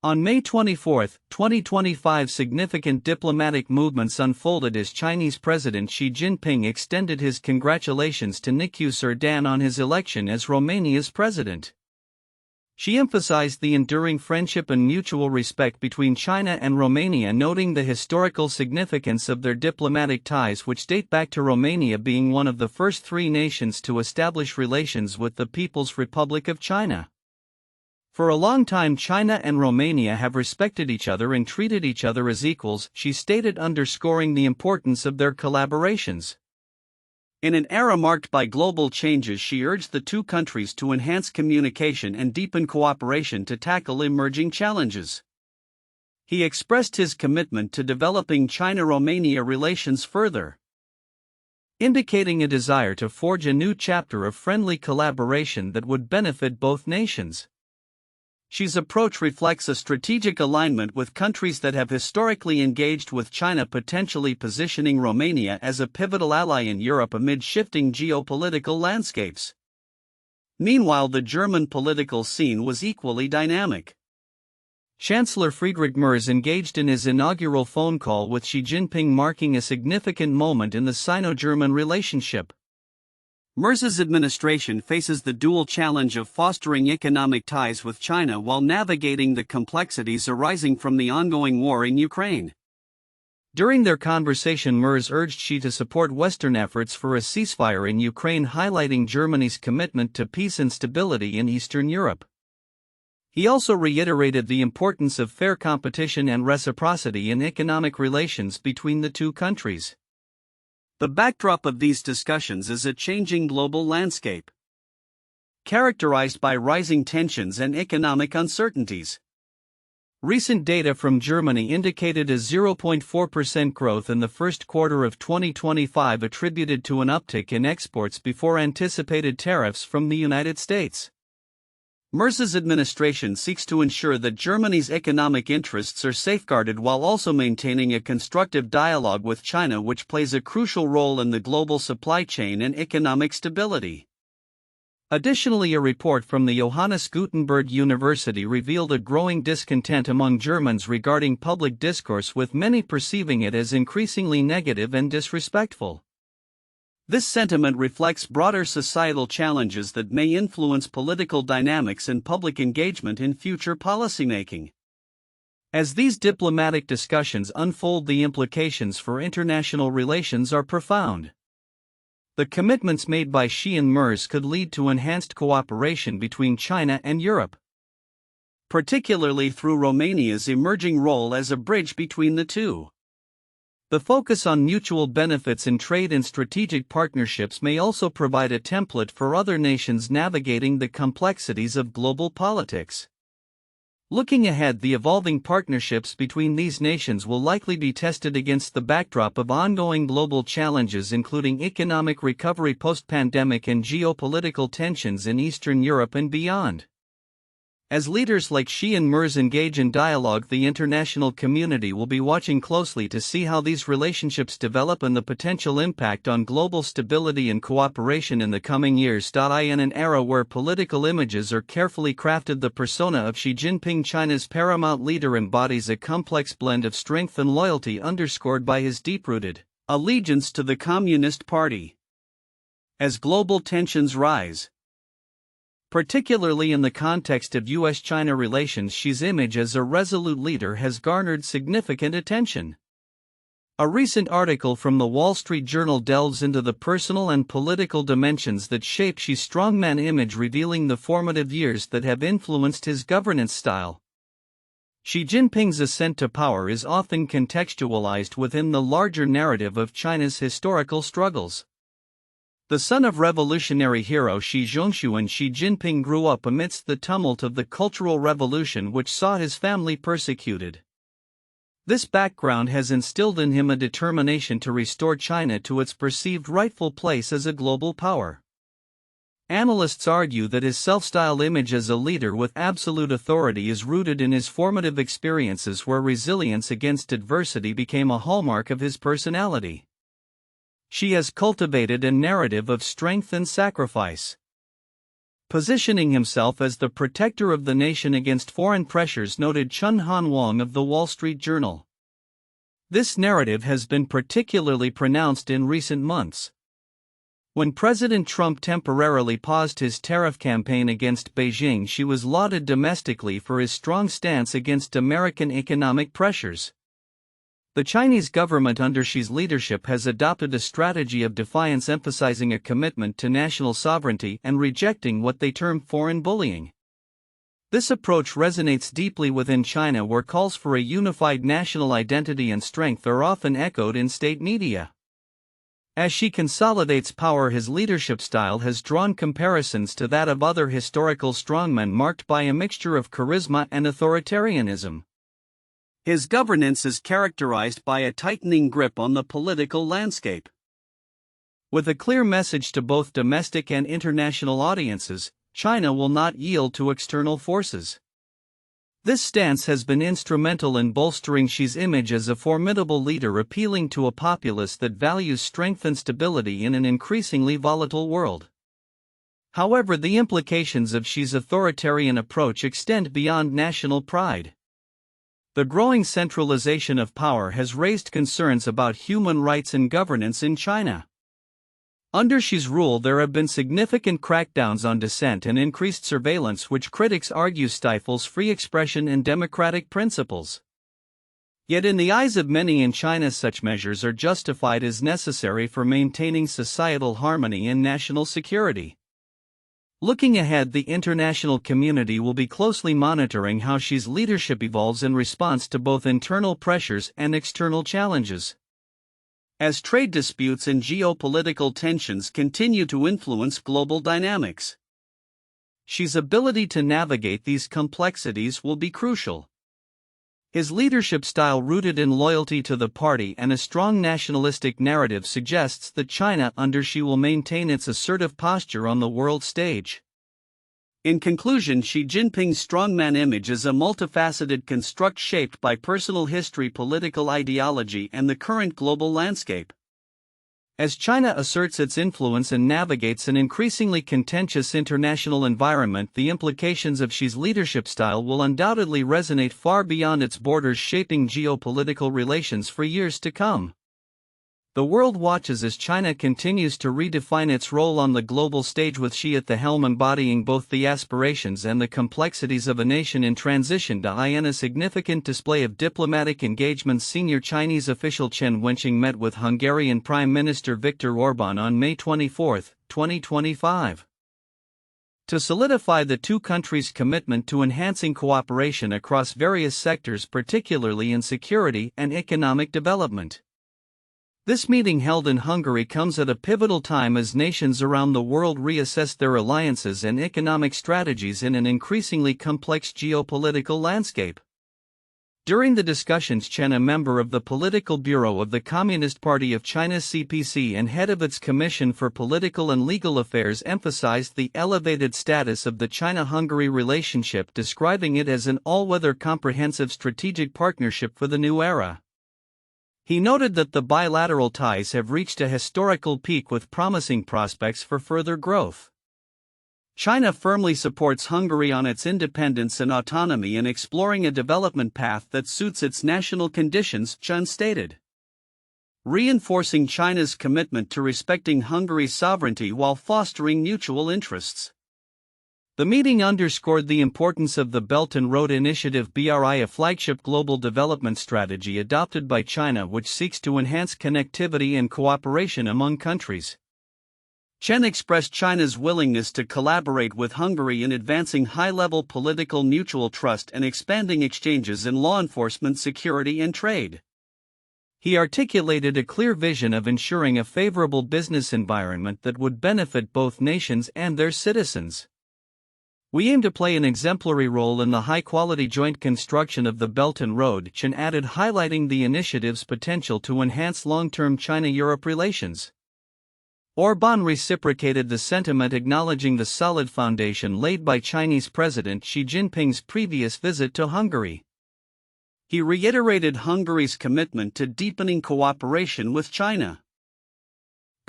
On May 24, 2025, significant diplomatic movements unfolded as Chinese President Xi Jinping extended his congratulations to Nicusor Dan on his election as Romania's president. She emphasized the enduring friendship and mutual respect between China and Romania, noting the historical significance of their diplomatic ties, which date back to Romania being one of the first three nations to establish relations with the People's Republic of China. For a long time, China and Romania have respected each other and treated each other as equals, she stated, underscoring the importance of their collaborations. In an era marked by global changes, she urged the two countries to enhance communication and deepen cooperation to tackle emerging challenges. He expressed his commitment to developing China-Romania relations further, indicating a desire to forge a new chapter of friendly collaboration that would benefit both nations. Xi's approach reflects a strategic alignment with countries that have historically engaged with China, potentially positioning Romania as a pivotal ally in Europe amid shifting geopolitical landscapes. Meanwhile, the German political scene was equally dynamic. Chancellor Friedrich Merz engaged in his inaugural phone call with Xi Jinping, marking a significant moment in the Sino-German relationship. Merz's administration faces the dual challenge of fostering economic ties with China while navigating the complexities arising from the ongoing war in Ukraine. During their conversation, Merz urged Xi to support Western efforts for a ceasefire in Ukraine, highlighting Germany's commitment to peace and stability in Eastern Europe. He also reiterated the importance of fair competition and reciprocity in economic relations between the two countries. The backdrop of these discussions is a changing global landscape, characterized by rising tensions and economic uncertainties. Recent data from Germany indicated a 0.4% growth in the first quarter of 2025, attributed to an uptick in exports before anticipated tariffs from the United States. Merz's administration seeks to ensure that Germany's economic interests are safeguarded while also maintaining a constructive dialogue with China, which plays a crucial role in the global supply chain and economic stability. Additionally, a report from the Johannes Gutenberg University revealed a growing discontent among Germans regarding public discourse, with many perceiving it as increasingly negative and disrespectful. This sentiment reflects broader societal challenges that may influence political dynamics and public engagement in future policymaking. As these diplomatic discussions unfold, the implications for international relations are profound. The commitments made by Xi and Merz could lead to enhanced cooperation between China and Europe, particularly through Romania's emerging role as a bridge between the two. The focus on mutual benefits in trade and strategic partnerships may also provide a template for other nations navigating the complexities of global politics. Looking ahead, the evolving partnerships between these nations will likely be tested against the backdrop of ongoing global challenges, including economic recovery post-pandemic and geopolitical tensions in Eastern Europe and beyond. As leaders like Xi and Merz engage in dialogue, the international community will be watching closely to see how these relationships develop and the potential impact on global stability and cooperation in the coming years. In an era where political images are carefully crafted, the persona of Xi Jinping, China's paramount leader, embodies a complex blend of strength and loyalty, underscored by his deep-rooted allegiance to the Communist Party. As global tensions rise, particularly in the context of U.S.-China relations, Xi's image as a resolute leader has garnered significant attention. A recent article from the Wall Street Journal delves into the personal and political dimensions that shape Xi's strongman image, revealing the formative years that have influenced his governance style. Xi Jinping's ascent to power is often contextualized within the larger narrative of China's historical struggles. The son of revolutionary hero Xi Zhongshuan, Xi Jinping grew up amidst the tumult of the Cultural Revolution, which saw his family persecuted. This background has instilled in him a determination to restore China to its perceived rightful place as a global power. Analysts argue that his self-styled image as a leader with absolute authority is rooted in his formative experiences, where resilience against adversity became a hallmark of his personality. Xi has cultivated a narrative of strength and sacrifice. positioning himself as the protector of the nation against foreign pressures, noted Chen Wenqing of the Wall Street Journal. This narrative has been particularly pronounced in recent months. When President Trump temporarily paused his tariff campaign against Beijing, Xi was lauded domestically for his strong stance against American economic pressures. The Chinese government under Xi's leadership has adopted a strategy of defiance, emphasizing a commitment to national sovereignty and rejecting what they term foreign bullying. This approach resonates deeply within China, where calls for a unified national identity and strength are often echoed in state media. As Xi consolidates power, his leadership style has drawn comparisons to that of other historical strongmen, marked by a mixture of charisma and authoritarianism. His governance is characterized by a tightening grip on the political landscape. With a clear message to both domestic and international audiences, China will not yield to external forces. This stance has been instrumental in bolstering Xi's image as a formidable leader, appealing to a populace that values strength and stability in an increasingly volatile world. However, the implications of Xi's authoritarian approach extend beyond national pride. The growing centralization of power has raised concerns about human rights and governance in China. Under Xi's rule, there have been significant crackdowns on dissent and increased surveillance, which critics argue stifles free expression and democratic principles. Yet in the eyes of many in China, such measures are justified as necessary for maintaining societal harmony and national security. Looking ahead, the international community will be closely monitoring how Xi's leadership evolves in response to both internal pressures and external challenges. As trade disputes and geopolitical tensions continue to influence global dynamics, Xi's ability to navigate these complexities will be crucial. His leadership style, rooted in loyalty to the party and a strong nationalistic narrative, suggests that China under Xi will maintain its assertive posture on the world stage. In conclusion, Xi Jinping's strongman image is a multifaceted construct shaped by personal history, political ideology, and the current global landscape. As China asserts its influence and navigates an increasingly contentious international environment, the implications of Xi's leadership style will undoubtedly resonate far beyond its borders, shaping geopolitical relations for years to come. The world watches as China continues to redefine its role on the global stage, with Xi at the helm, embodying both the aspirations and the complexities of a nation in transition. In a significant display of diplomatic engagement, senior Chinese official Chen Wenqing met with Hungarian Prime Minister Viktor Orban on May 24, 2025. To solidify the two countries' commitment to enhancing cooperation across various sectors, particularly in security and economic development. This meeting, held in Hungary, comes at a pivotal time as nations around the world reassess their alliances and economic strategies in an increasingly complex geopolitical landscape. During the discussions, Chen, a member of the Political Bureau of the Communist Party of China (CPC) and head of its Commission for Political and Legal Affairs, emphasized the elevated status of the China-Hungary relationship, describing it as an all-weather comprehensive strategic partnership for the new era. He noted that the bilateral ties have reached a historical peak, with promising prospects for further growth. China firmly supports Hungary on its independence and autonomy and exploring a development path that suits its national conditions, Chen stated, reinforcing China's commitment to respecting Hungary's sovereignty while fostering mutual interests. The meeting underscored the importance of the Belt and Road Initiative (BRI), a flagship global development strategy adopted by China which seeks to enhance connectivity and cooperation among countries. Chen expressed China's willingness to collaborate with Hungary in advancing high-level political mutual trust and expanding exchanges in law enforcement, security, and trade. He articulated a clear vision of ensuring a favorable business environment that would benefit both nations and their citizens. We aim to play an exemplary role in the high-quality joint construction of the Belt and Road, Chen added, highlighting the initiative's potential to enhance long-term China-Europe relations. Orban reciprocated the sentiment, acknowledging the solid foundation laid by Chinese President Xi Jinping's previous visit to Hungary. He reiterated Hungary's commitment to deepening cooperation with China.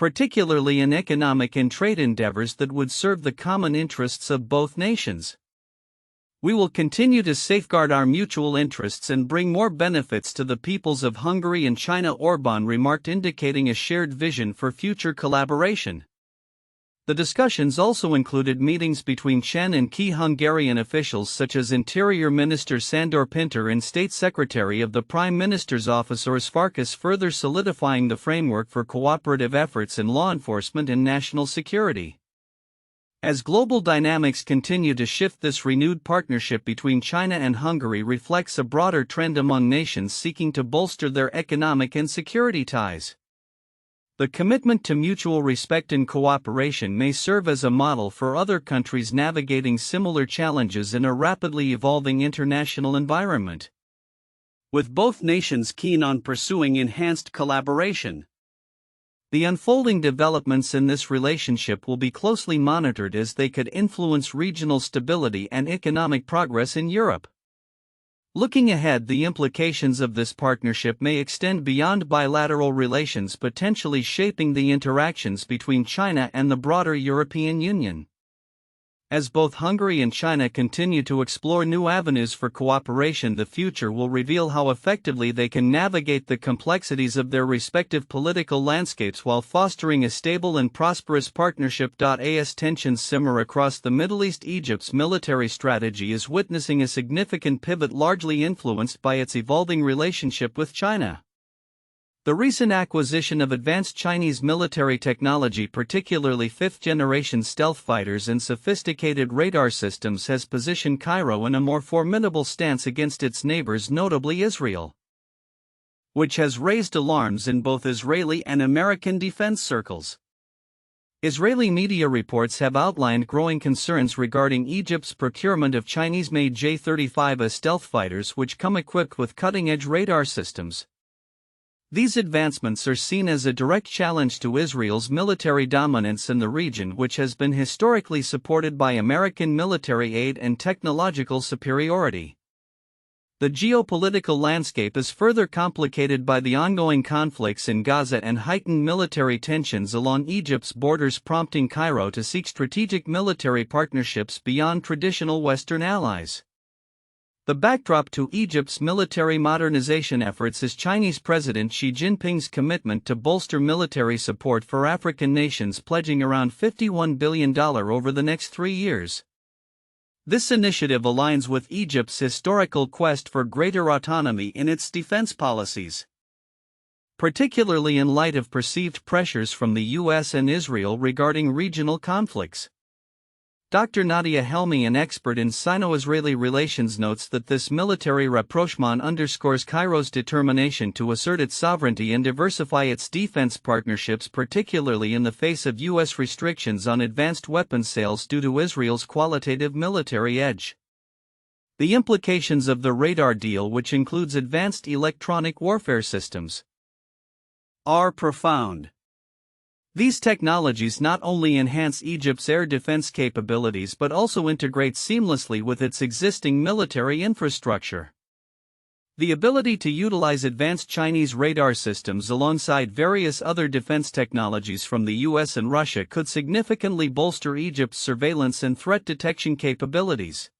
particularly in economic and trade endeavors that would serve the common interests of both nations. We will continue to safeguard our mutual interests and bring more benefits to the peoples of Hungary and China, Orban remarked, indicating a shared vision for future collaboration. The discussions also included meetings between Chen and key Hungarian officials such as Interior Minister Sandor Pinter and State Secretary of the Prime Minister's Office Urs Farkas, further solidifying the framework for cooperative efforts in law enforcement and national security. As global dynamics continue to shift, this renewed partnership between China and Hungary reflects a broader trend among nations seeking to bolster their economic and security ties. The commitment to mutual respect and cooperation may serve as a model for other countries navigating similar challenges in a rapidly evolving international environment. With both nations keen on pursuing enhanced collaboration, the unfolding developments in this relationship will be closely monitored as they could influence regional stability and economic progress in Europe. Looking ahead, the implications of this partnership may extend beyond bilateral relations, potentially shaping the interactions between China and the broader European Union. As both Hungary and China continue to explore new avenues for cooperation, the future will reveal how effectively they can navigate the complexities of their respective political landscapes while fostering a stable and prosperous partnership. As tensions simmer across the Middle East, Egypt's military strategy is witnessing a significant pivot, largely influenced by its evolving relationship with China. The recent acquisition of advanced Chinese military technology, particularly fifth-generation stealth fighters and sophisticated radar systems, has positioned Cairo in a more formidable stance against its neighbors, notably Israel, which has raised alarms in both Israeli and American defense circles. Israeli media reports have outlined growing concerns regarding Egypt's procurement of Chinese-made J-35A stealth fighters, which come equipped with cutting-edge radar systems. These advancements are seen as a direct challenge to Israel's military dominance in the region, which has been historically supported by American military aid and technological superiority. The geopolitical landscape is further complicated by the ongoing conflicts in Gaza and heightened military tensions along Egypt's borders, prompting Cairo to seek strategic military partnerships beyond traditional Western allies. The backdrop to Egypt's military modernization efforts is Chinese President Xi Jinping's commitment to bolster military support for African nations, pledging around $51 billion over the next 3 years. This initiative aligns with Egypt's historical quest for greater autonomy in its defense policies, particularly in light of perceived pressures from the US and Israel regarding regional conflicts. Dr. Nadia Helmi, an expert in Sino-Israeli relations, notes that this military rapprochement underscores Cairo's determination to assert its sovereignty and diversify its defense partnerships, particularly in the face of U.S. restrictions on advanced weapons sales due to Israel's qualitative military edge. The implications of the radar deal, which includes advanced electronic warfare systems, are profound. These technologies not only enhance Egypt's air defense capabilities but also integrate seamlessly with its existing military infrastructure. The ability to utilize advanced Chinese radar systems alongside various other defense technologies from the US and Russia could significantly bolster Egypt's surveillance and threat detection capabilities.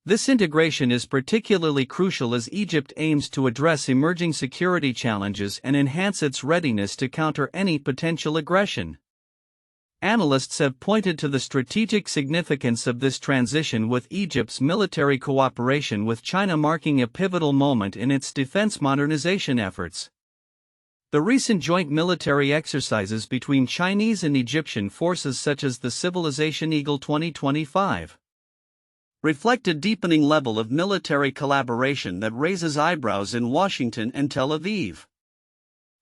This integration is particularly crucial as Egypt aims to address emerging security challenges and enhance its readiness to counter any potential aggression. Analysts have pointed to the strategic significance of this transition, with Egypt's military cooperation with China marking a pivotal moment in its defense modernization efforts. The recent joint military exercises between Chinese and Egyptian forces, such as the Civilization Eagle 2025, reflect a deepening level of military collaboration that raises eyebrows in Washington and Tel Aviv.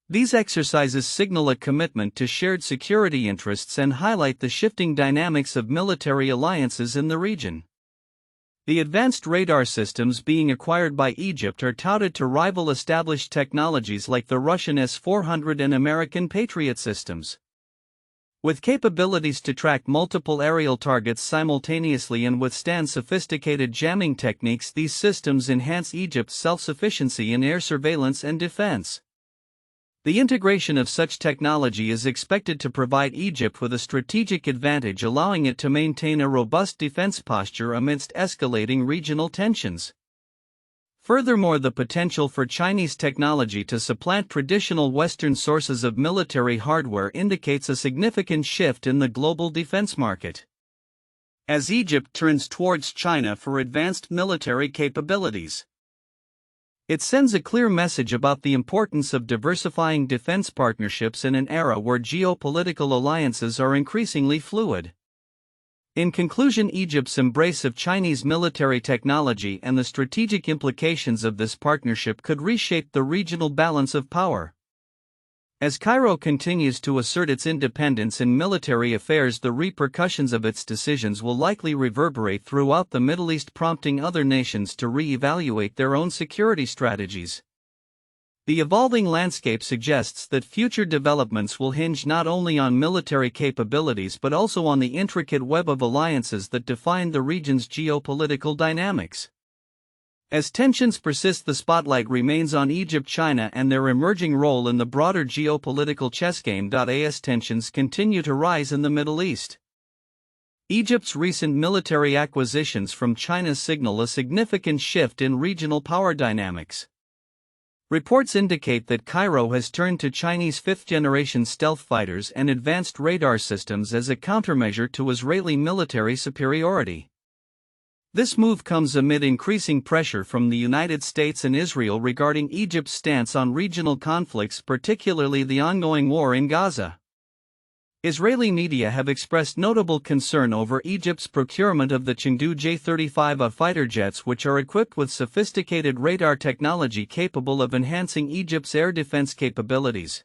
These exercises signal a commitment to shared security interests and highlight the shifting dynamics of military alliances in the region. The advanced radar systems being acquired by Egypt are touted to rival established technologies like the Russian S-400 and American Patriot systems. With capabilities to track multiple aerial targets simultaneously and withstand sophisticated jamming techniques, these systems enhance Egypt's self-sufficiency in air surveillance and defense. The integration of such technology is expected to provide Egypt with a strategic advantage, allowing it to maintain a robust defense posture amidst escalating regional tensions. Furthermore, the potential for Chinese technology to supplant traditional Western sources of military hardware indicates a significant shift in the global defense market. As Egypt turns towards China for advanced military capabilities, it sends a clear message about the importance of diversifying defense partnerships in an era where geopolitical alliances are increasingly fluid. In conclusion, Egypt's embrace of Chinese military technology and the strategic implications of this partnership could reshape the regional balance of power. As Cairo continues to assert its independence in military affairs, the repercussions of its decisions will likely reverberate throughout the Middle East, prompting other nations to re-evaluate their own security strategies. The evolving landscape suggests that future developments will hinge not only on military capabilities but also on the intricate web of alliances that define the region's geopolitical dynamics. As tensions persist, the spotlight remains on Egypt, China, and their emerging role in the broader geopolitical chess game. As tensions continue to rise in the Middle East, Egypt's recent military acquisitions from China signal a significant shift in regional power dynamics. Reports indicate that Cairo has turned to Chinese fifth-generation stealth fighters and advanced radar systems as a countermeasure to Israeli military superiority. This move comes amid increasing pressure from the United States and Israel regarding Egypt's stance on regional conflicts, particularly the ongoing war in Gaza. Israeli media have expressed notable concern over Egypt's procurement of the Chengdu J-35A fighter jets, which are equipped with sophisticated radar technology capable of enhancing Egypt's air defense capabilities.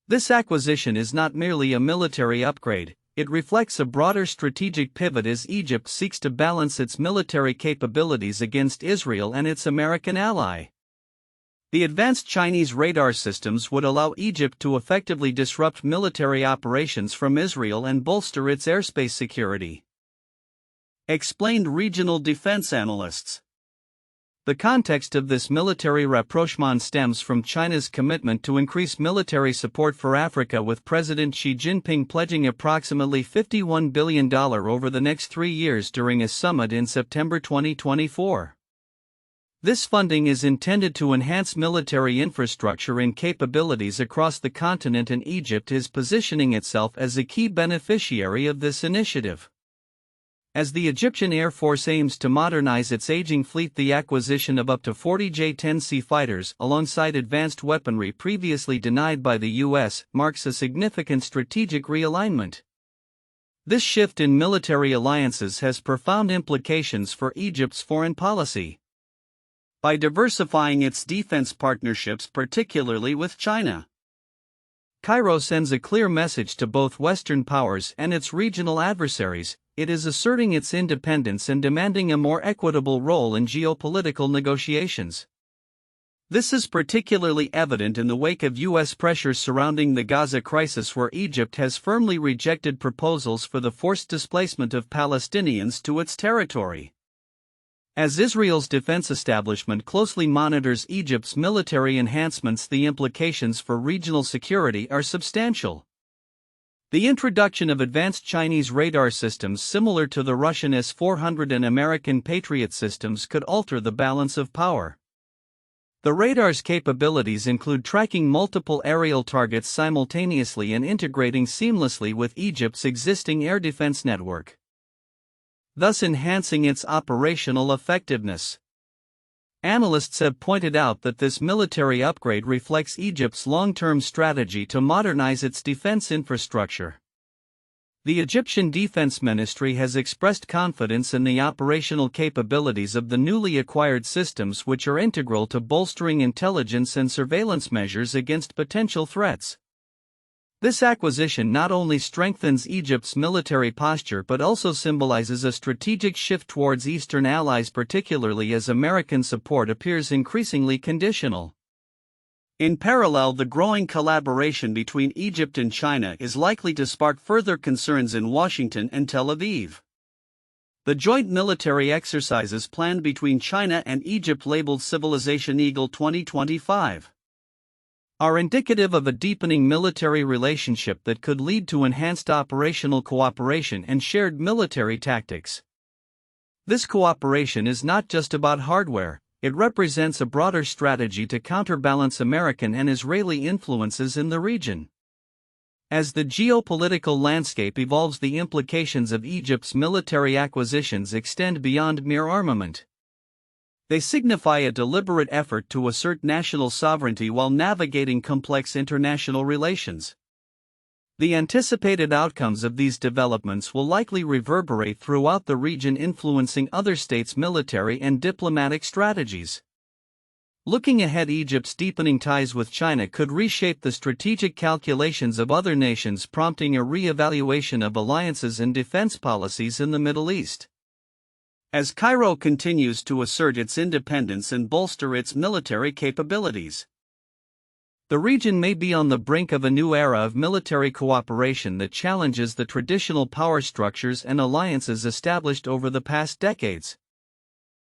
This acquisition is not merely a military upgrade. It reflects a broader strategic pivot as Egypt seeks to balance its military capabilities against Israel and its American ally. The advanced Chinese radar systems would allow Egypt to effectively disrupt military operations from Israel and bolster its airspace security, explained regional defense analysts. The context of this military rapprochement stems from China's commitment to increase military support for Africa, with President Xi Jinping pledging approximately $51 billion over the next 3 years during a summit in September 2024. This funding is intended to enhance military infrastructure and capabilities across the continent, and Egypt is positioning itself as a key beneficiary of this initiative. As the Egyptian Air Force aims to modernize its aging fleet, the acquisition of up to 40 J-10C fighters, alongside advanced weaponry previously denied by the U.S., marks a significant strategic realignment. This shift in military alliances has profound implications for Egypt's foreign policy. By diversifying its defense partnerships, particularly with China, Cairo sends a clear message to both Western powers and its regional adversaries. It is asserting its independence and demanding a more equitable role in geopolitical negotiations. This is particularly evident in the wake of U.S. pressures surrounding the Gaza crisis, where Egypt has firmly rejected proposals for the forced displacement of Palestinians to its territory. As Israel's defense establishment closely monitors Egypt's military enhancements, the implications for regional security are substantial. The introduction of advanced Chinese radar systems similar to the Russian S-400 and American Patriot systems could alter the balance of power. The radar's capabilities include tracking multiple aerial targets simultaneously and integrating seamlessly with Egypt's existing air defense network, thus enhancing its operational effectiveness. Analysts have pointed out that this military upgrade reflects Egypt's long-term strategy to modernize its defense infrastructure. The Egyptian Defense Ministry has expressed confidence in the operational capabilities of the newly acquired systems, which are integral to bolstering intelligence and surveillance measures against potential threats. This acquisition not only strengthens Egypt's military posture but also symbolizes a strategic shift towards Eastern allies, particularly as American support appears increasingly conditional. In parallel, the growing collaboration between Egypt and China is likely to spark further concerns in Washington and Tel Aviv. The joint military exercises planned between China and Egypt, labeled Civilization Eagle 2025, are indicative of a deepening military relationship that could lead to enhanced operational cooperation and shared military tactics. This cooperation is not just about hardware, it represents a broader strategy to counterbalance American and Israeli influences in the region. As the geopolitical landscape evolves, the implications of Egypt's military acquisitions extend beyond mere armament. They signify a deliberate effort to assert national sovereignty while navigating complex international relations. The anticipated outcomes of these developments will likely reverberate throughout the region, influencing other states' military and diplomatic strategies. Looking ahead, Egypt's deepening ties with China could reshape the strategic calculations of other nations, prompting a re-evaluation of alliances and defense policies in the Middle East. As Cairo continues to assert its independence and bolster its military capabilities, the region may be on the brink of a new era of military cooperation that challenges the traditional power structures and alliances established over the past decades.